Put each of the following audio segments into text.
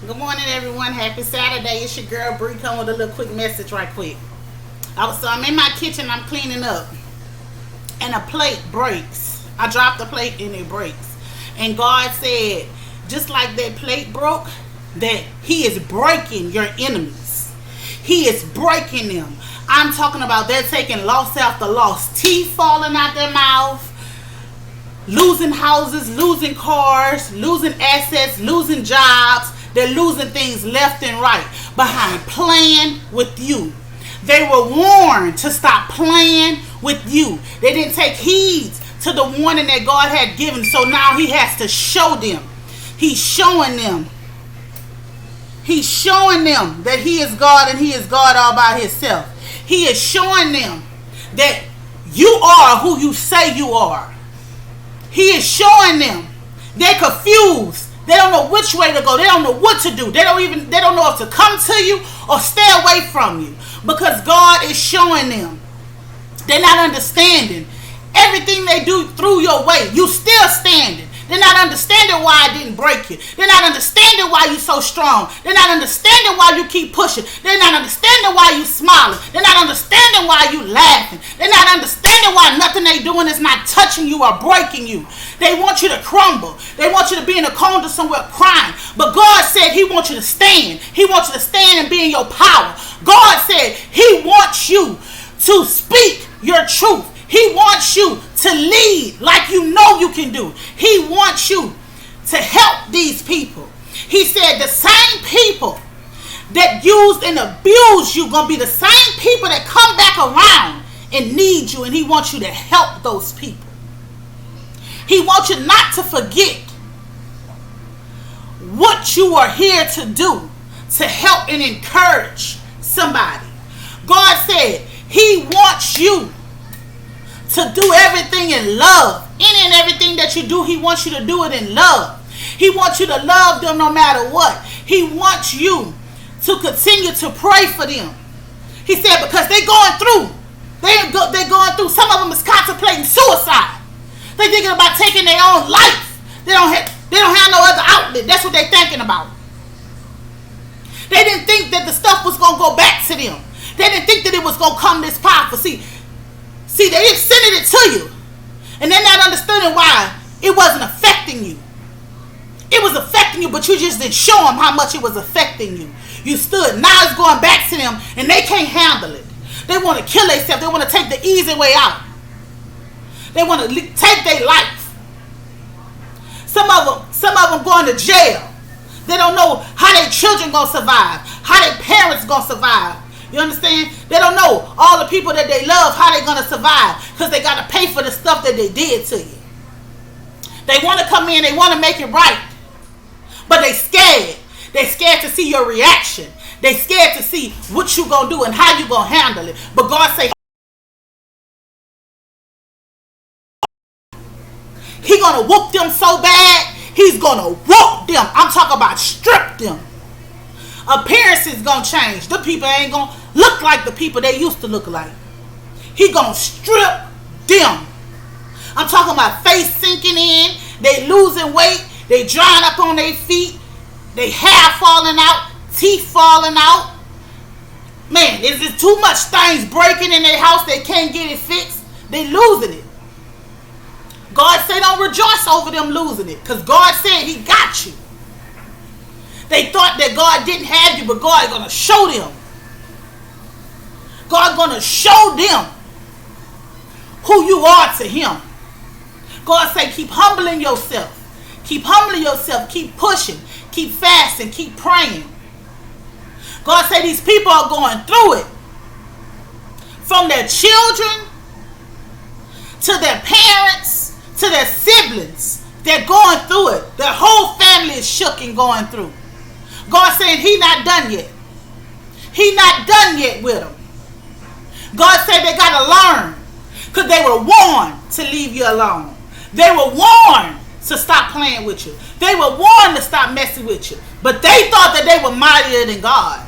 Good morning, everyone. Happy Saturday. It's your girl Bree. Come with a little quick message, right quick. I'm in my kitchen. I'm cleaning up, and a plate breaks. I dropped the plate, and it breaks. And God said, just like that plate broke, that He is breaking your enemies. He is breaking them. I'm talking about they're taking loss after loss, teeth falling out their mouth, losing houses, losing cars, losing assets, losing jobs. They're losing things left and right behind playing with you. They were warned to stop playing with you. They didn't take heed to the warning that God had given. So now He has to show them. He's showing them. He's showing them that He is God and He is God all by Himself. He is showing them that you are who you say you are. He is showing them. They're confused. They don't know which way to go. They don't know what to do. They don't know if to come to you or stay away from you. Because God is showing them. They're not understanding. Everything they do through your way, you still standing. They're not understanding why I didn't break you. They're not understanding why you're so strong. They're not understanding why you keep pushing. They're not understanding why you smiling. They're not understanding why you laughing. They're not understanding why nothing they doing is not touching you or breaking you. They want you to crumble. They want you to be in a corner somewhere crying. But God said He wants you to stand. He wants you to stand and be in your power. God said He wants you to speak your truth. He wants you to lead like you know you can do. He wants you to help these people. He said the same people that used and abused you going to be the same people that come back around and need you. And He wants you to help those people. He wants you not to forget what you are here to do, to help and encourage somebody. God said He wants you to do everything in love. Any and everything that you do, He wants you to do it in love. He wants you to love them no matter what. He wants you to continue to pray for them. He said because they're going through. They're going through. Some of them is contemplating suicide. They're thinking about taking their own life. They don't have no other outlet. That's what they're thinking about. They didn't think that the stuff was going to go back to them. They didn't think that it was going to come this powerful. See, they didn't send it to you. And they're not understanding why it wasn't affecting you. It was affecting you, but you just didn't show them how much it was affecting you. You stood. Now it's going back to them, and they can't handle it. They want to kill themselves. They want to take the easy way out. They want to take their life. Some of them going to jail. They don't know how their children going to survive, how their parents going to survive. You understand? They don't know all the people that they love, how they're going to survive because they got to pay for the stuff that they did to you. They want to come in, they want to make it right, but they scared. They scared to see your reaction. They scared to see what you going to do and how you going to handle it. But God say He going to whoop them so bad, He's going to whoop them. I'm talking about strip them. Appearance is going to change. The people ain't going to look like the people they used to look like. He going to strip them. I'm talking about face sinking in. They losing weight. They drying up on their feet. They hair falling out. Teeth falling out. Man, is there too much things breaking in their house? They can't get it fixed. They losing it. God said don't rejoice over them losing it. Because God said He got you. They thought that God didn't have you, but God is going to show them. God's going to show them who you are to Him. God say keep humbling yourself. Keep humbling yourself. Keep pushing. Keep fasting. Keep praying. God say these people are going through it. From their children to their parents to their siblings. They're going through it. Their whole family is shook and going through. God saying He not done yet. He not done yet with them. God said they got to learn because they were warned to leave you alone. They were warned to stop playing with you. They were warned to stop messing with you. But they thought that they were mightier than God.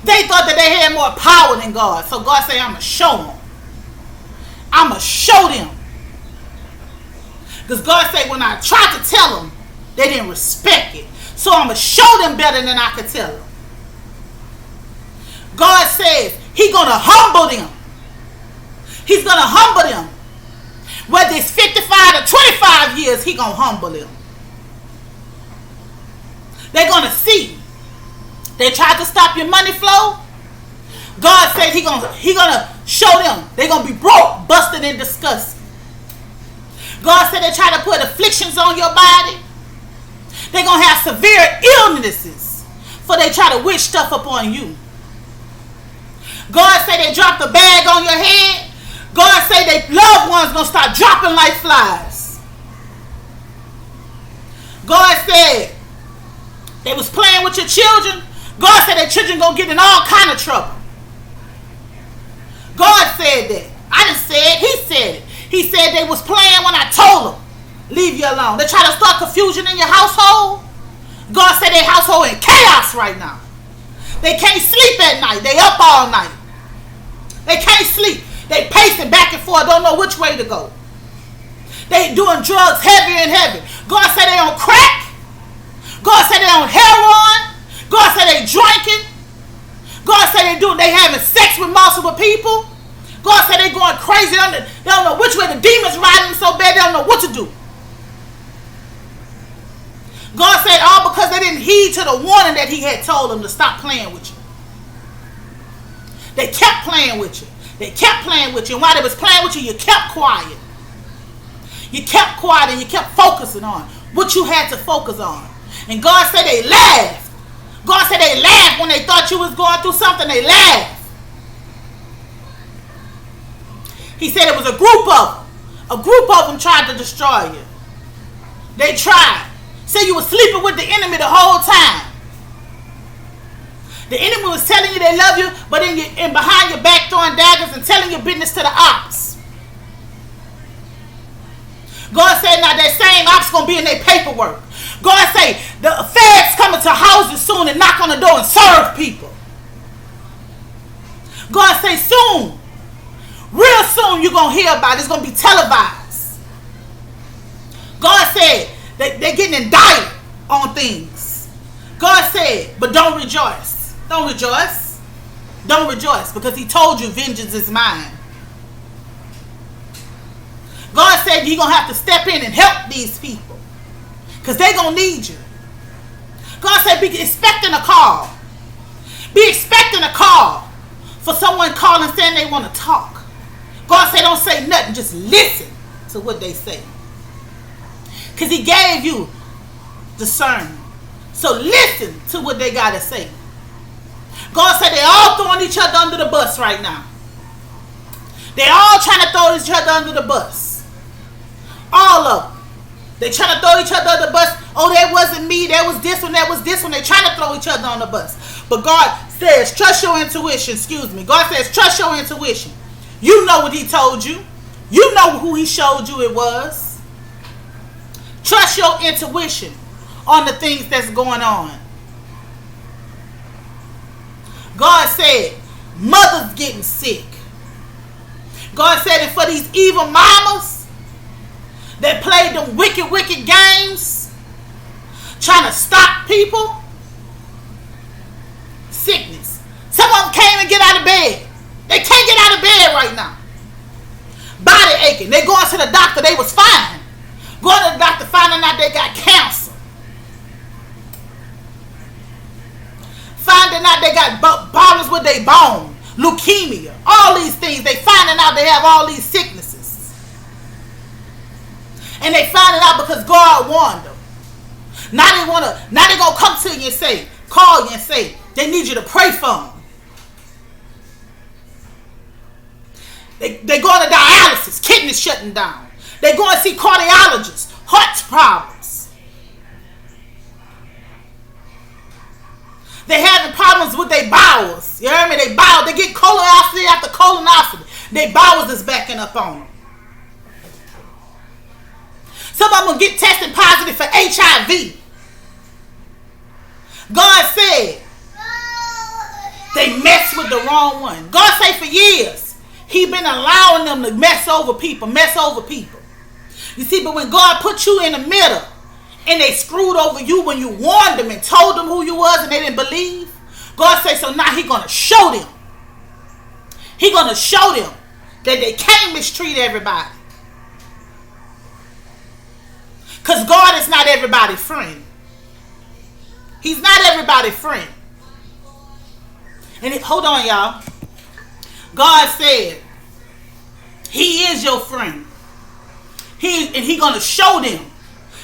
They thought that they had more power than God. So God said, I'm going to show them. I'm going to show them. Because God said when I tried to tell them, they didn't respect it. So I'm going to show them better than I could tell them. God says He's going to humble them. He's going to humble them. Whether it's 55 or 25 years, He's going to humble them. They're going to see. They tried to stop your money flow. God said He's gonna show them. They're going to be broke, busted, and disgusted. God said they try to put afflictions on your body. They're going to have severe illnesses for they try to wish stuff upon you. God said they dropped a bag on your head. God said their loved ones going to start dropping like flies. God said they was playing with your children. God said their children going to get in all kind of trouble. God said that. I didn't say it. He said it. He said they was playing when I told them, leave you alone. They try to start confusion in your household. God said their household in chaos right now. They can't sleep at night. They up all night. They can't sleep. They pacing back and forth, don't know which way to go. They doing drugs heavier and heavier. God said they on crack. God said they on heroin. God said they drinking. God said they having sex with multiple people. God said they going crazy. They don't know which way the demons riding them so bad they don't know what to do. God said all because they didn't heed to the warning that He had told them to stop playing with you. They kept playing with you. They kept playing with you. And while they was playing with you, you kept quiet. You kept quiet and you kept focusing on what you had to focus on. And God said they laughed. God said they laughed when they thought you was going through something. They laughed. He said it was a group of them. A group of them tried to destroy you. They tried. Said you were sleeping with the enemy the whole time. The enemy was telling you they love you, but in behind your back throwing daggers and telling your business to the ops. God said now that same ops going to be in their paperwork. God say the feds coming to houses soon and knock on the door and serve people. God say soon, real soon you're going to hear about it. It's going to be televised. God said they're getting indicted on things. God said, but don't rejoice. Don't rejoice. Don't rejoice because He told you vengeance is mine. God said you're going to have to step in and help these people because they're going to need you. God said be expecting a call. Be expecting a call for someone calling saying they want to talk. God said don't say nothing. Just listen to what they say. Because He gave you discernment. So listen to what they got to say. God said they all throwing each other under the bus right now. They all trying to throw each other under the bus. All of them. They trying to throw each other under the bus. Oh, that wasn't me. That was this one. That was this one. They trying to throw each other on the bus. But God says, trust your intuition. Excuse me. God says, trust your intuition. You know what He told you. You know who He showed you it was. Trust your intuition on the things that's going on. God said, mothers getting sick. God said, and for these evil mamas that played them wicked, wicked games, trying to stop people, sickness. Some of them can't even get out of bed. They can't get out of bed right now. Body aching. They going to the doctor, they was fine. Going to the doctor, finding out they got cancer. Finding out they got problems with their bone, leukemia, all these things. They finding out they have all these sicknesses. And they finding out because God warned them. Now they gonna come to you and say, call you and say, they need you to pray for them. They going to dialysis, kidneys shutting down. They going to see cardiologists, heart problems. They having problems with their bowels. You hear me? They bowels. They get colonoscopy after colonoscopy. Their bowels is backing up on them. Some of them will get tested positive for HIV. God said they mess with the wrong one. God said for years He been allowing them to mess over people. You see, but when God put you in the middle and they screwed over you when you warned them and told them who you was and they didn't believe. God says, so now He gonna show them. He gonna show them that they can't mistreat everybody. Because God is not everybody's friend. He's not everybody's friend. And hold on, y'all. God said He is your friend. He gonna show them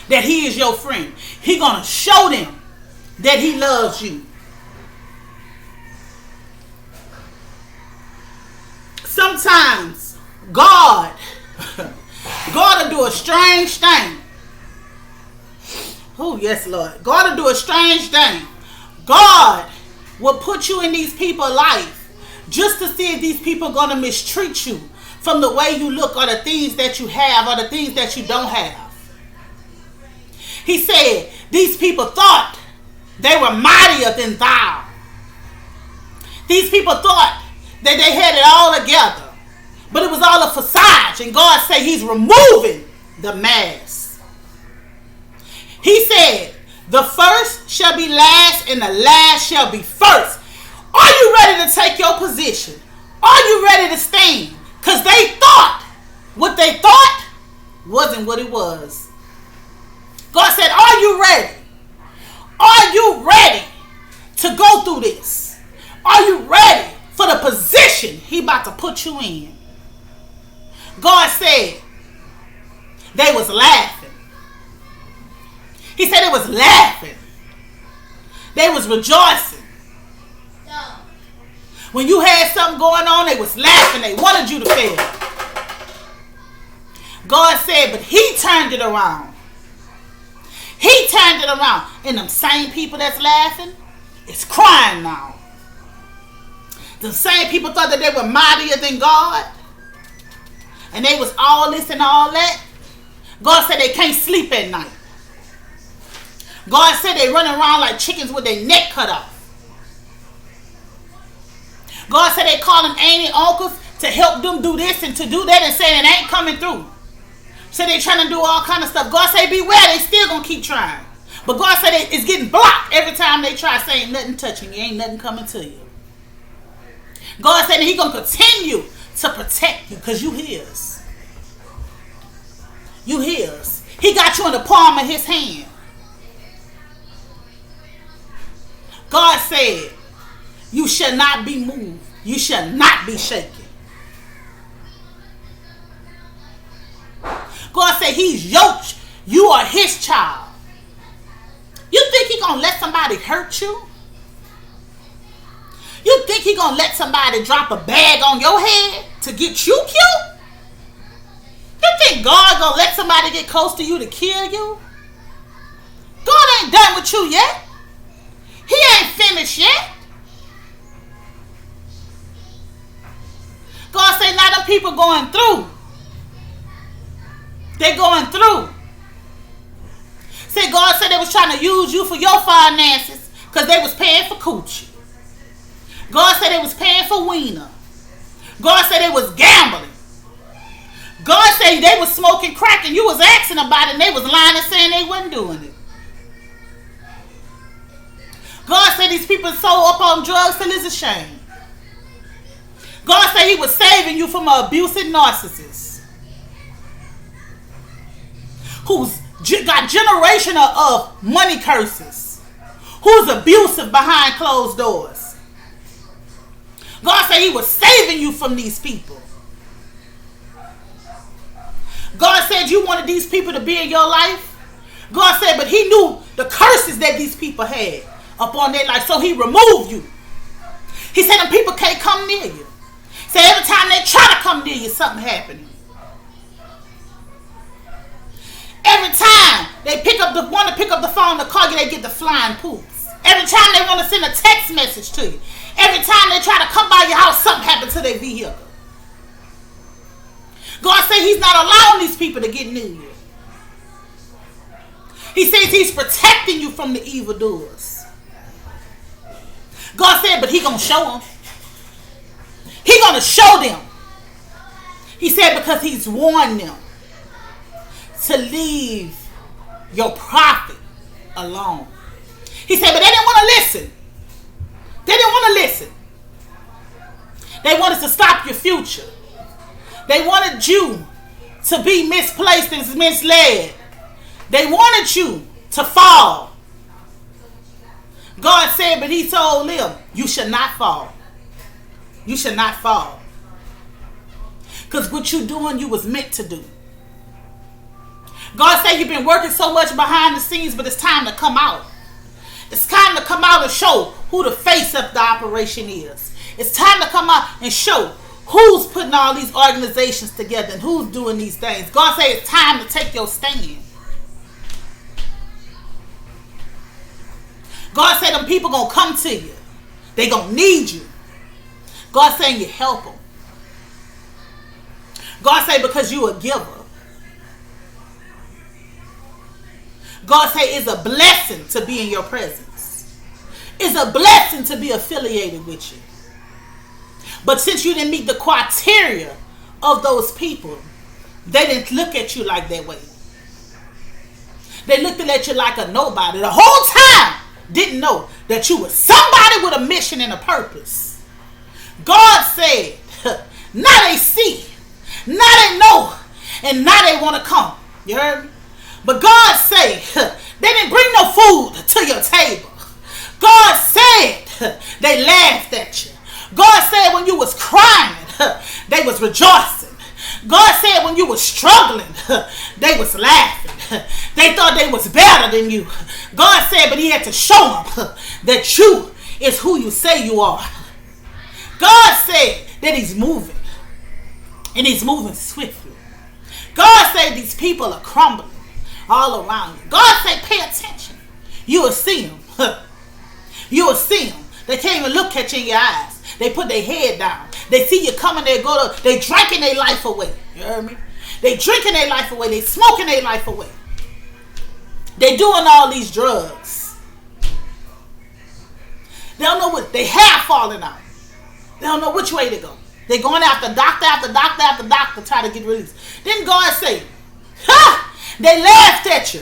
that He is your friend. He gonna show them that He loves you. Sometimes God will do a strange thing. Oh, yes, Lord. God will do a strange thing. God will put you in these people's life just to see if these people are going to mistreat you from the way you look or the things that you have or the things that you don't have. He said, these people thought they were mightier than thou. These people thought that they had it all together. But it was all a facade. And God said He's removing the mask. He said, the first shall be last and the last shall be first. Are you ready to take your position? Are you ready to stand? Because they thought what they thought wasn't what it was. God said, are you ready? Are you ready to go through this? Are you ready for the position He about to put you in? God said they was laughing. He said they was laughing. They was rejoicing. When you had something going on, they was laughing. They wanted you to fail. God said, but He turned it around. He turned it around. And them same people that's laughing is crying now. The same people thought that they were mightier than God. And they was all this and all that. God said they can't sleep at night. God said they run around like chickens with their neck cut off. God said they calling auntie uncles to help them do this and to do that and saying it ain't coming through. So they trying to do all kind of stuff. God said beware, they still gonna keep trying. But God said it's getting blocked every time they try, saying nothing touching you, ain't nothing coming to you. God said that He gonna continue to protect you because you His. You His. He got you in the palm of His hand. God said, you shall not be moved. You shall not be shaken. God said He's yoked. You are His child. You think He gonna let somebody hurt you? You think He gonna let somebody drop a bag on your head to get you killed? You think God gonna let somebody get close to you to kill you? God ain't done with you yet. He ain't finished yet. God said now them people going through. They going through. Say God said they was trying to use you for your finances because they was paying for coochie. God said they was paying for wiener. God said they was gambling. God said they was smoking crack and you was asking about it and they was lying and saying they wasn't doing it. God said these people so up on drugs till it's a shame. God said He was saving you from an abusive narcissist who's got generational of money curses, who's abusive behind closed doors. God said He was saving you from these people. God said you wanted these people to be in your life. God said, but He knew the curses that these people had upon their life, so He removed you. He said them people can't come near you. So every time they try to come near you, something happening. Every time they want to pick up the phone to call you, they get the flying poops. Every time they want to send a text message to you. Every time they try to come by your house, something happens to their vehicle. God said He's not allowing these people to get near you. He says He's protecting you from the evildoers. God said, but He gonna show them. He gonna show them. He said because He's warned them to leave your profit alone. He said, but they didn't want to listen. They didn't want to listen. They wanted to stop your future. They wanted you to be misplaced and misled. They wanted you to fall. God said, but he told them, you should not fall. You should not fall. Because what you doing, you was meant to do. God said you've been working so much behind the scenes, but it's time to come out. It's time to come out and show who the face of the operation is. It's time to come out and show who's putting all these organizations together and who's doing these things. God said it's time to take your stand. God said them people gonna come to you. They gonna need you. God saying you help them. God say because you a giver. God say it's a blessing to be in your presence. It's a blessing to be affiliated with you. But since you didn't meet the criteria of those people, they didn't look at you like that way. They looked at you like a nobody. The whole time didn't know that you were somebody with a mission and a purpose. God said, now they see, now they know, and now they want to come. You heard me? But God said, they didn't bring no food to your table. God said, they laughed at you. God said when you was crying, they was rejoicing. God said when you was struggling, they was laughing. They thought they was better than you. God said, but he had to show them that you is who you say you are. God said that he's moving. And he's moving swiftly. God said these people are crumbling all around you. God said pay attention. You will see them. You will see them. They can't even look at you in your eyes. They put their head down. They see you coming, they drinking their life away. You heard me? They drinking their life away. They smoking their life away. They doing all these drugs. They don't know what, they have fallen out. They don't know which way to go. They're going after doctor after doctor after doctor try to get released. Then God say, ha! They laughed at you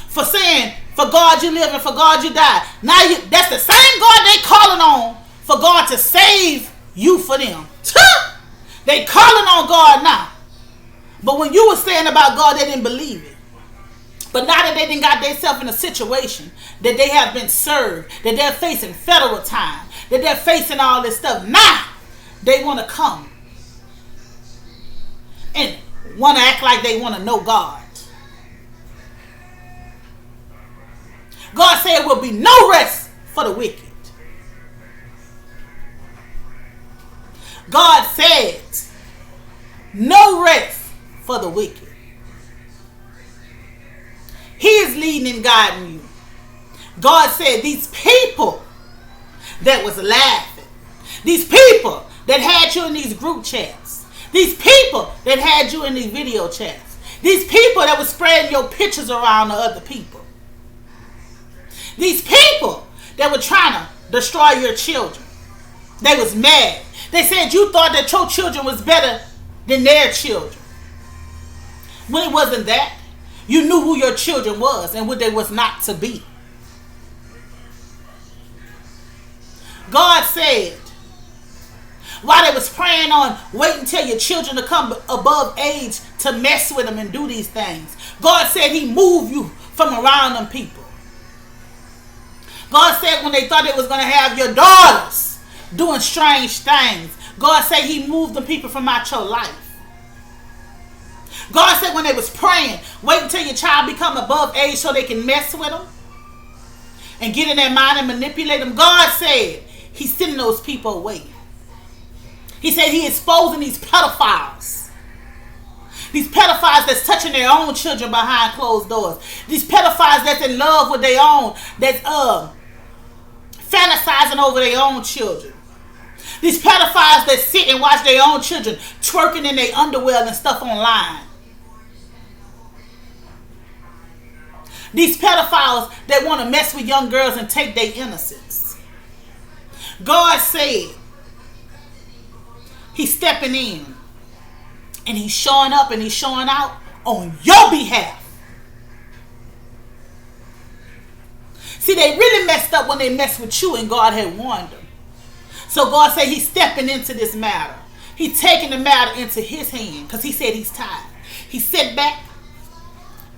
for saying, for God you live and for God you die. Now that's the same God they calling on for God to save you for them. They calling on God now. But when you were saying about God, they didn't believe it. But now that they done got themselves in a situation that they have been served, that they're facing federal time, that they're facing all this stuff, now they want to come and want to act like they want to know God. God said there will be no rest for the wicked. God said no rest for the wicked. He is leading and guiding you. God said these people that was laughing, these people that had you in these group chats, these people that had you in these video chats, these people that were spreading your pictures around to other people, these people that were trying to destroy your children, they was mad. They said you thought that your children was better than their children. When it wasn't that, you knew who your children was and what they was not to be. God said, while they was praying on wait until your children to come above age to mess with them and do these things, God said he moved you from around them people. God said when they thought they was going to have your daughters doing strange things, God said he moved the people from out your life. God said when they was praying, wait until your child become above age so they can mess with them and get in their mind and manipulate them. God said he's sending those people away. He said he exposing these pedophiles. These pedophiles that's touching their own children behind closed doors. These pedophiles that's in love with their own, that's fantasizing over their own children. These pedophiles that sit and watch their own children twerking in their underwear and stuff online. These pedophiles that want to mess with young girls and take their innocence. God said he's stepping in and he's showing up and he's showing out on your behalf. See, they really messed up when they messed with you and God had warned them. So God said he's stepping into this matter. He's taking the matter into his hand because he said he's tired. He sat back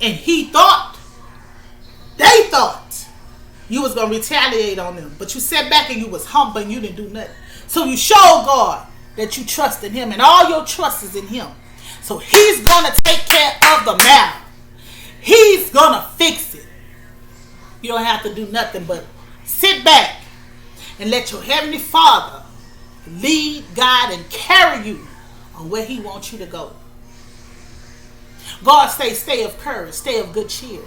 and they thought you was going to retaliate on them. But you sat back and you was humble and you didn't do nothing. So you showed God that you trust in him and all your trust is in him. So he's going to take care of the matter. He's going to fix it. You don't have to do nothing but sit back and let your Heavenly Father lead, guide, and carry you on where he wants you to go. God says, stay of courage, stay of good cheer.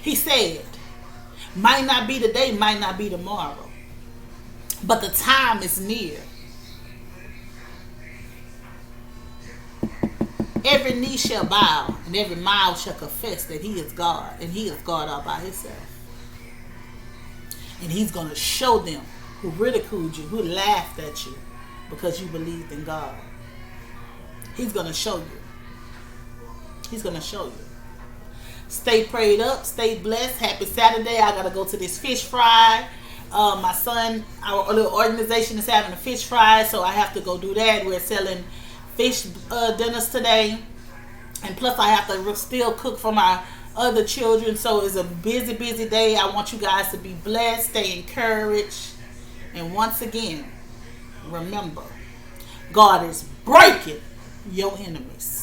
He said, might not be today, might not be tomorrow, but the time is near. Every knee shall bow and every mouth shall confess that he is God, and he is God all by himself. And he's going to show them who ridiculed you, who laughed at you because you believed in God. He's going to show you. He's going to show you. Stay prayed up. Stay blessed. Happy Saturday. I got to go to this fish fry. My son, our little organization is having a fish fry, so I have to go do that. We're selling fish dinners today. And plus I have to still cook for my other children. So it's a busy, busy day. I want you guys to be blessed. Stay encouraged. And once again, remember, God is breaking your enemies.